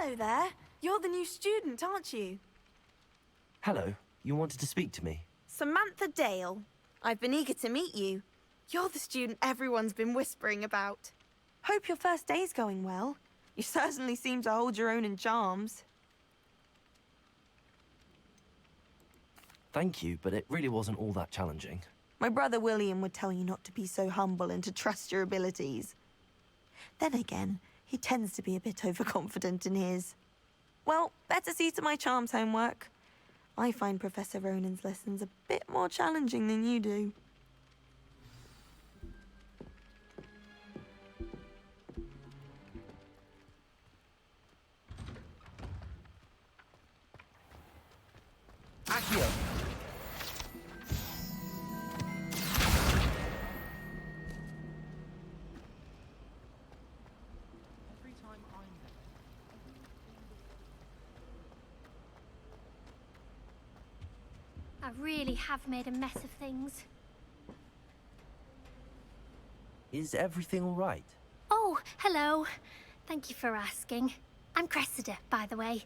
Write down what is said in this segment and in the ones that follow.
Hello there. You're the new student, aren't you? Hello. You wanted to speak to me? Samantha Dale. I've been eager to meet you. You're the student everyone's been whispering about. Hope your first day's going well. You certainly seem to hold your own in charms. Thank you, but it really wasn't all that challenging. My brother William would tell you not to be so humble and to trust your abilities. Then again, he tends to be a bit overconfident in his. Well, better see to my charms homework. I find Professor Ronan's lessons a bit more challenging than you do. Accio! I really have made a mess of things. Is everything all right? Oh, hello. Thank you for asking. I'm Cressida, by the way,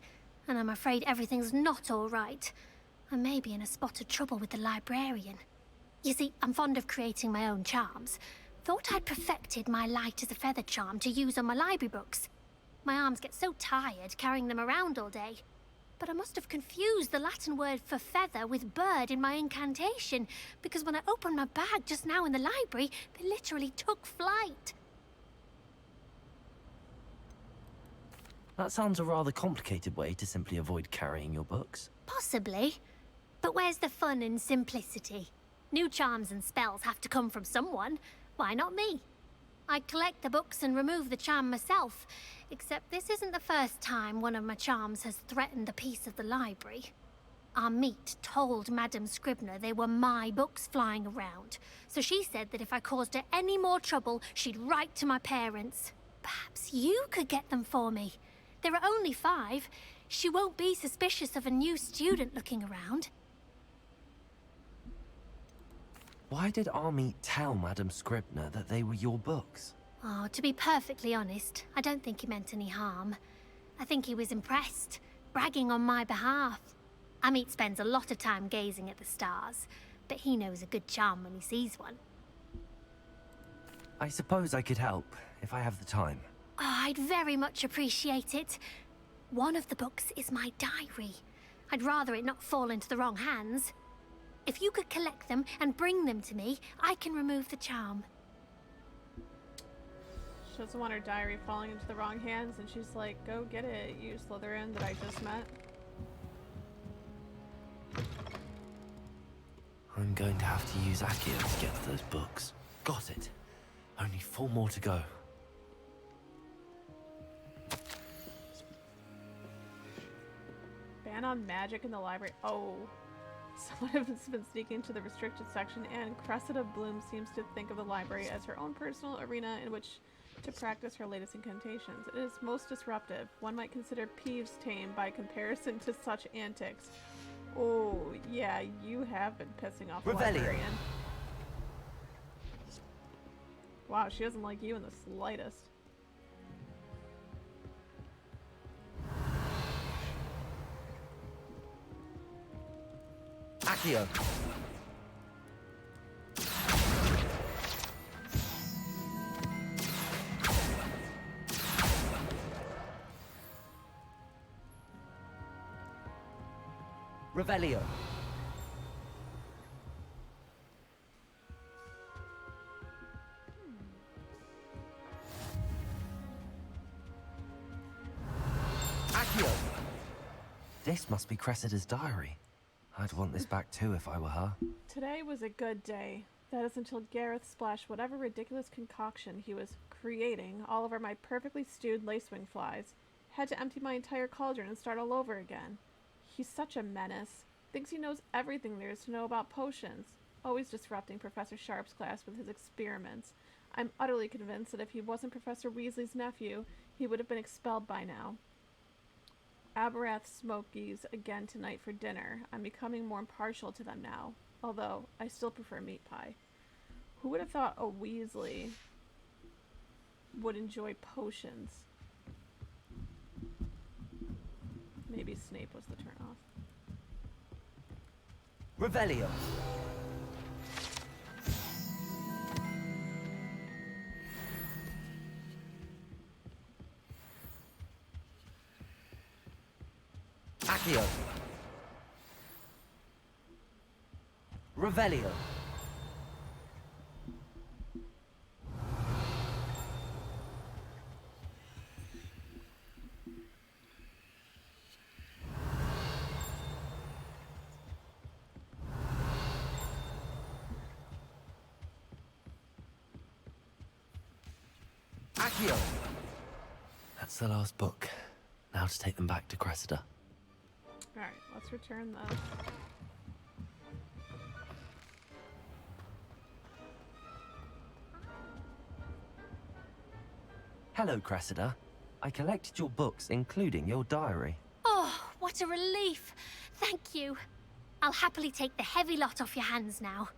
and I'm afraid everything's not all right. I may be in a spot of trouble with the librarian. You see, I'm fond of creating my own charms. Thought I'd perfected my light as a feather charm to use on my library books. My arms get so tired carrying them around all day. But I must have confused the Latin word for feather with bird in my incantation, because when I opened my bag just now in the library, they literally took flight. That sounds a rather complicated way to simply avoid carrying your books. Possibly. But where's the fun in simplicity? New charms and spells have to come from someone. Why not me? I collect the books and remove the charm myself, except this isn't the first time one of my charms has threatened a piece of the library. Our meet told Madame Scribner they were my books flying around, so she said that if I caused her any more trouble, she'd write to my parents. Perhaps you could get them for me. There are only 5. She won't be suspicious of a new student looking around. Why did Army tell Madame Scribner that they were your books? Oh, to be perfectly honest, I don't think he meant any harm. I think he was impressed, bragging on my behalf. Amit spends a lot of time gazing at the stars, but he knows a good charm when he sees one. I suppose I could help, if I have the time. Oh, I'd very much appreciate it. One of the books is my diary. I'd rather it not fall into the wrong hands. If you could collect them and bring them to me, I can remove the charm. She doesn't want her diary falling into the wrong hands, and she's like, go get it, you Slytherin that I just met. I'm going to have to use Accio to get those books. Got it. Only 4 more to go. Ban on magic in the library. Oh. Someone has been sneaking to the restricted section, and Cressida Bloom seems to think of the library as her own personal arena in which to practice her latest incantations. It is most disruptive. One might consider Peeves tame by comparison to such antics. Oh, yeah, you have been pissing off the librarian. Wow, she doesn't like you in the slightest. Accio! Revelio! Accio! This must be Cressida's diary. I'd want this back too if I were her. Today was a good day. That is until Gareth splashed whatever ridiculous concoction he was creating all over my perfectly stewed lacewing flies. Had to empty my entire cauldron and start all over again. He's such a menace. Thinks he knows everything there is to know about potions. Always disrupting Professor Sharp's class with his experiments. I'm utterly convinced that if he wasn't Professor Weasley's nephew, he would have been expelled by now. Aberath Smokies again tonight for dinner. I'm becoming more impartial to them now, although I still prefer meat pie. Who would have thought a Weasley would enjoy potions? Maybe Snape was the turnoff. Revelio. Accio. Revelio. Accio. That's the last book. Now to take them back to Cressida. Alright, let's return the... Hello, Cressida. I collected your books, including your diary. Oh, what a relief. Thank you. I'll happily take the heavy lot off your hands now.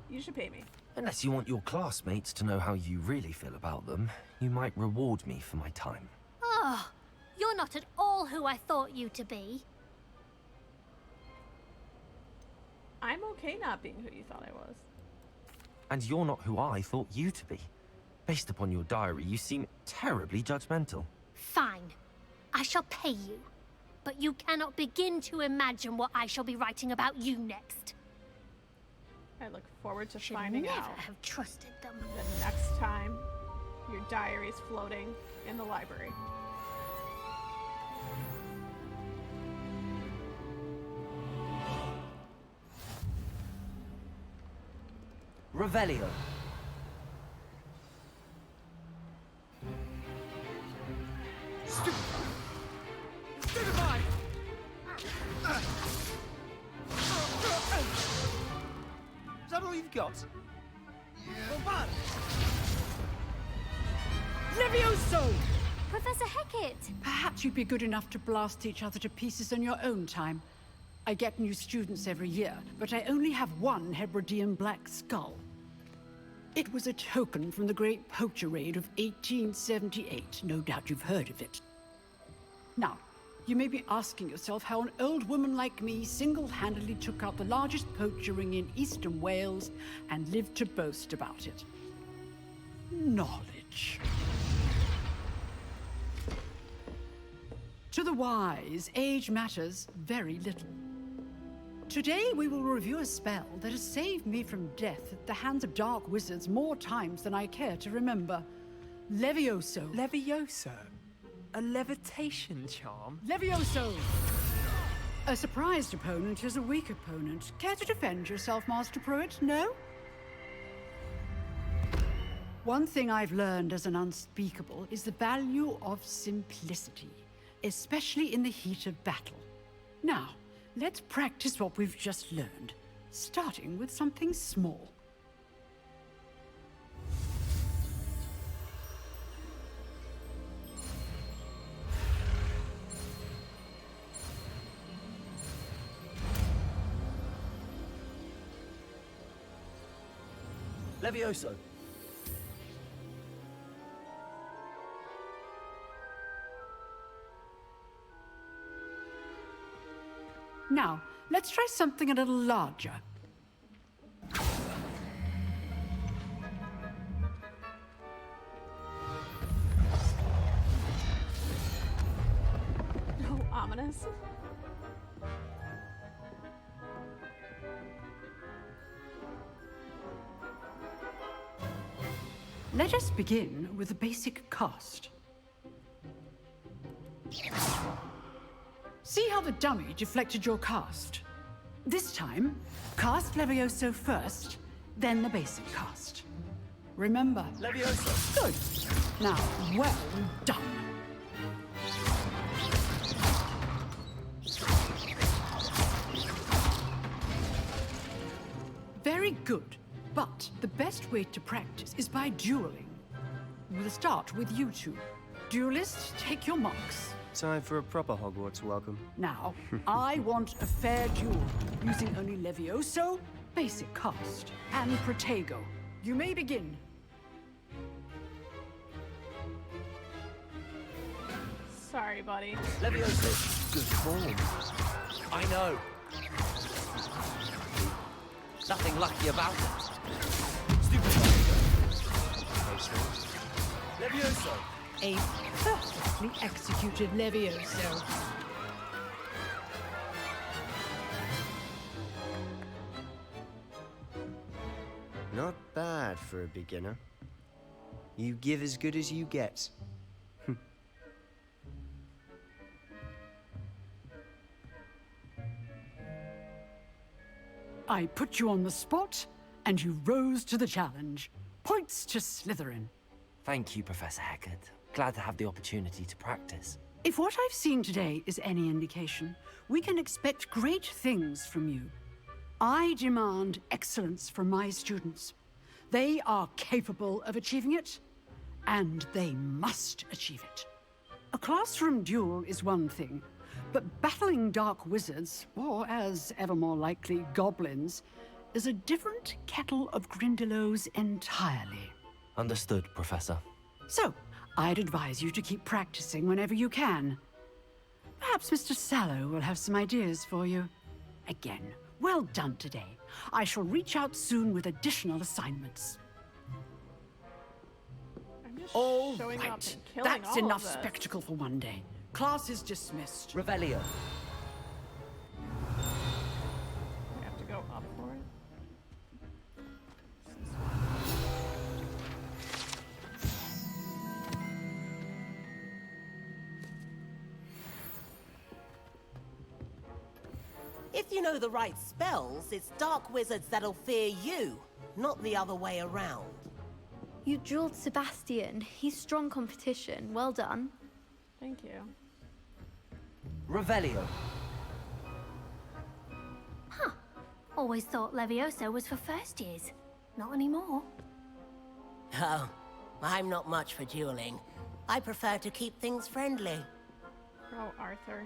You should pay me. Unless you want your classmates to know how you really feel about them, you might reward me for my time. Oh, you're not at all who I thought you to be. I'm okay not being who you thought I was. And you're not who I thought you to be. Based upon your diary, you seem terribly judgmental. Fine. I shall pay you. But you cannot begin to imagine what I shall be writing about you next. I look forward to Should finding never out have trusted them. the next time your diary's floating in the library. Revelio. Stupefy! Is that all you've got? Bombard! Levioso! Professor Hecat! Perhaps you'd be good enough to blast each other to pieces in your own time. I get new students every year, but I only have one Hebridean black skull. It was a token from the Great Poacher Raid of 1878. No doubt you've heard of it. Now, you may be asking yourself how an old woman like me single-handedly took out the largest poacher ring in eastern Wales and lived to boast about it. Knowledge. To the wise, age matters very little. Today we will review a spell that has saved me from death at the hands of dark wizards more times than I care to remember. Levioso. Levioso? A levitation charm? Levioso! A surprised opponent is a weak opponent. Care to defend yourself, Master Pruitt? No? One thing I've learned as an unspeakable is the value of simplicity, especially in the heat of battle. Now, let's practice what we've just learned, starting with something small. Levioso. Now, let's try something a little larger. Oh, ominous. Let us begin with the basic cast. See how the dummy deflected your cast? This time, cast Levioso first, then the basic cast. Remember? Levioso. Good. Now, well done. Very good. But the best way to practice is by dueling. We'll start with you two. Duelists, take your marks. Time for a proper Hogwarts welcome. Now, I want a fair duel, using only Levioso, basic cast, and Protego. You may begin. Sorry, buddy. Leviosa. Good form. I know. Nothing lucky about it. Stupid. Leviosa. A perfectly executed Levioso. Not bad for a beginner. You give as good as you get. I put you on the spot, and you rose to the challenge. Points to Slytherin. Thank you, Professor Hecat. Glad to have the opportunity to practice. If what I've seen today is any indication, we can expect great things from you. I demand excellence from my students. They are capable of achieving it, and they must achieve it. A classroom duel is one thing, but battling dark wizards, or as ever more likely, goblins, is a different kettle of Grindylows entirely. Understood, Professor. So, I'd advise you to keep practicing whenever you can. Perhaps Mr. Sallow will have some ideas for you. Again, well done today. I shall reach out soon with additional assignments. I'm just All showing up right, and killing that's all enough of this. spectacle for one day. Class is dismissed. Revelio. I have to go up for it. If you know the right spells, it's dark wizards that'll fear you, not the other way around. You drilled Sebastian. He's strong competition. Well done. Thank you. Revelio. Always thought Levioso was for first years. Not anymore. Oh, I'm not much for dueling. I prefer to keep things friendly. Oh, Arthur.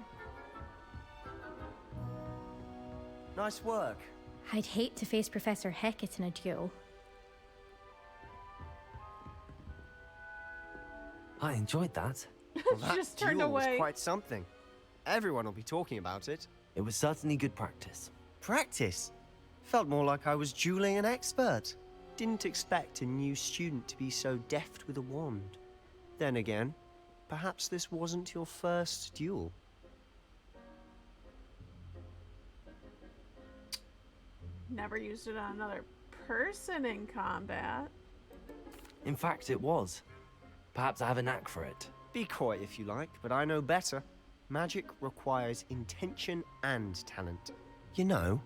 Nice work. I'd hate to face Professor Hecat in a duel. I enjoyed that. Well, that just turned duel was away. quite something. Everyone will be talking about it. It was certainly good practice. Practice? Felt more like I was dueling an expert. Didn't expect a new student to be so deft with a wand. Then again, perhaps this wasn't your first duel. Never used it on another person in combat. In fact, it was. Perhaps I have a knack for it. Be coy if you like, but I know better. Magic requires intention and talent. You know,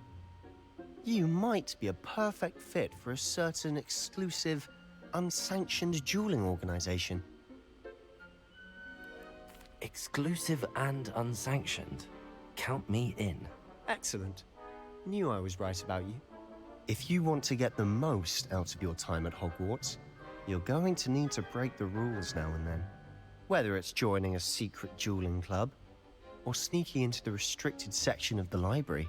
you might be a perfect fit for a certain exclusive, unsanctioned dueling organization. Exclusive and unsanctioned. Count me in. Excellent. Knew I was right about you. If you want to get the most out of your time at Hogwarts, you're going to need to break the rules now and then. Whether it's joining a secret dueling club, or sneaking into the restricted section of the library,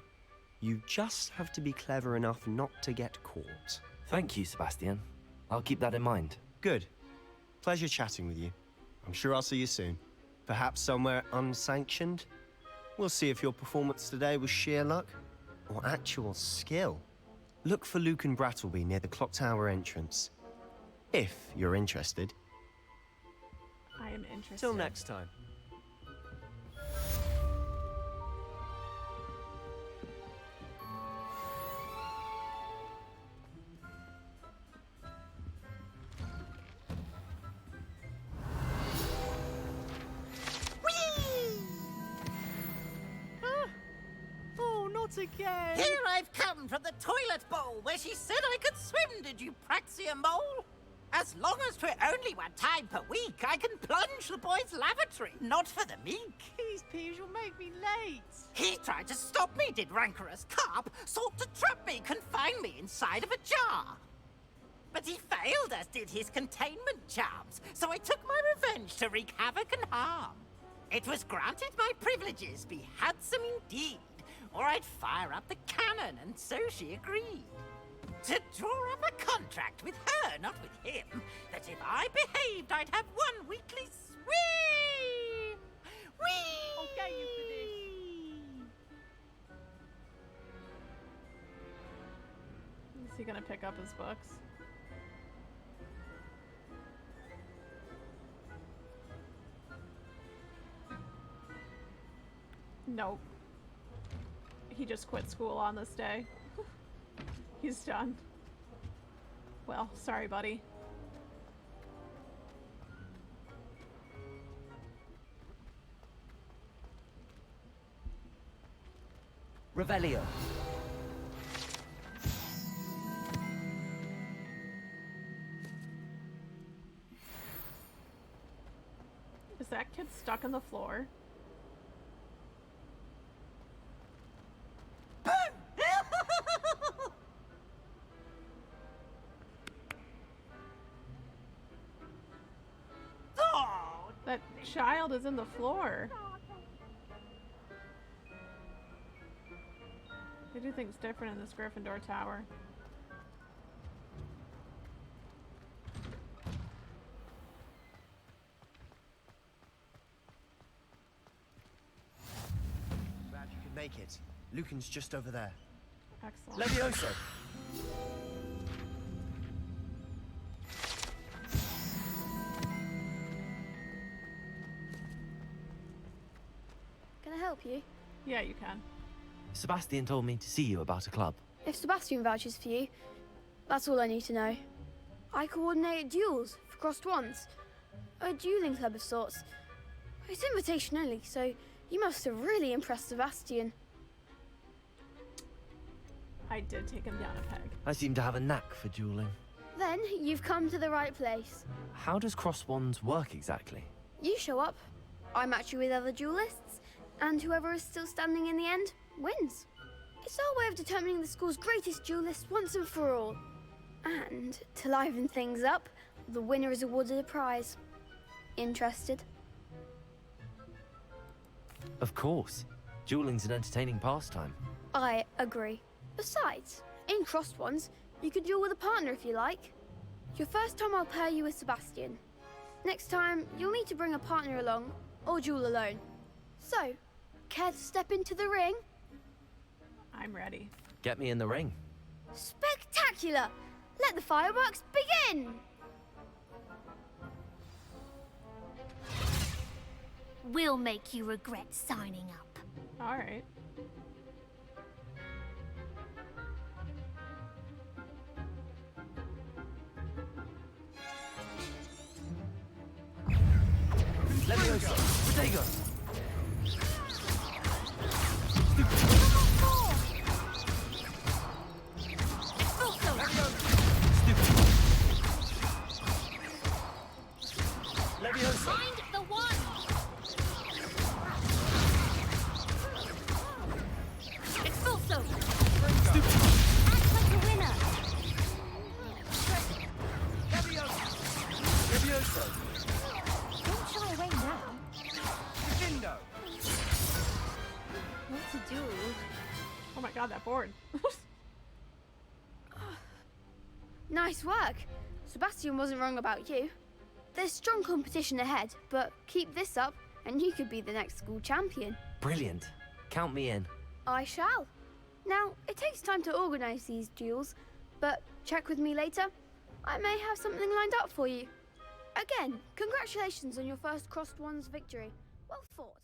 you just have to be clever enough not to get caught. Thank you, Sebastian. I'll keep that in mind. Good. Pleasure chatting with you. I'm sure I'll see you soon. Perhaps somewhere unsanctioned? We'll see if your performance today was sheer luck or actual skill. Look for Luke and Brattleby near the clock tower entrance. If you're interested. I am interested. Till next time. Again. Here I've come from the toilet bowl where she said I could swim, did you praxia mole? As long as 'twere only one time per week, I can plunge the boys' lavatory, not for the meek. These peeves will make me late. He tried to stop me, did rancorous carp, sought to trap me, confine me inside of a jar. But he failed, as did his containment charms, so I took my revenge to wreak havoc and harm. It was granted my privileges be handsome indeed, or I'd fire up the cannon, and so she agreed. To draw up a contract with her, not with him, that if I behaved, I'd have one weekly swim. Is he gonna pick up his books? Nope. He just quit school on this day. He's done. Well, sorry, buddy. Revelio. Is that kid stuck on the floor? That child is in the floor. They do things different in this Gryffindor tower. Glad you could make it. Lucan's just over there. Excellent. Levioso! Can I help you? Yeah, you can. Sebastian told me to see you about a club. If Sebastian vouches for you, that's all I need to know. I coordinate duels for crossed wands. A dueling club of sorts. It's invitation only, so you must have really impressed Sebastian. I did take him down a peg. I seem to have a knack for dueling. Then you've come to the right place. How does cross wands work exactly? You show up, I match you with other duelists, and whoever is still standing in the end wins. It's our way of determining the school's greatest duelist once and for all. And to liven things up, the winner is awarded a prize. Interested? Of course. Dueling's an entertaining pastime. I agree. Besides, in crossed ones, you could duel with a partner if you like. Your first time I'll pair you with Sebastian. Next time, you'll need to bring a partner along, or duel alone. So, care to step into the ring? I'm ready. Get me in the ring. Spectacular! Let the fireworks begin! We'll make you regret signing up. Alright. Levioso. Protego. Levioso. Find the one! Expulso! Act like a winner! Levioso. Don't shy away now. Dindo. What to do? Oh my god, that board. Nice work. Sebastian wasn't wrong about you. There's strong competition ahead, but keep this up and you could be the next school champion. Brilliant. Count me in. I shall. Now, it takes time to organise these duels, but check with me later. I may have something lined up for you. Again, congratulations on your first crossed wands victory. Well fought.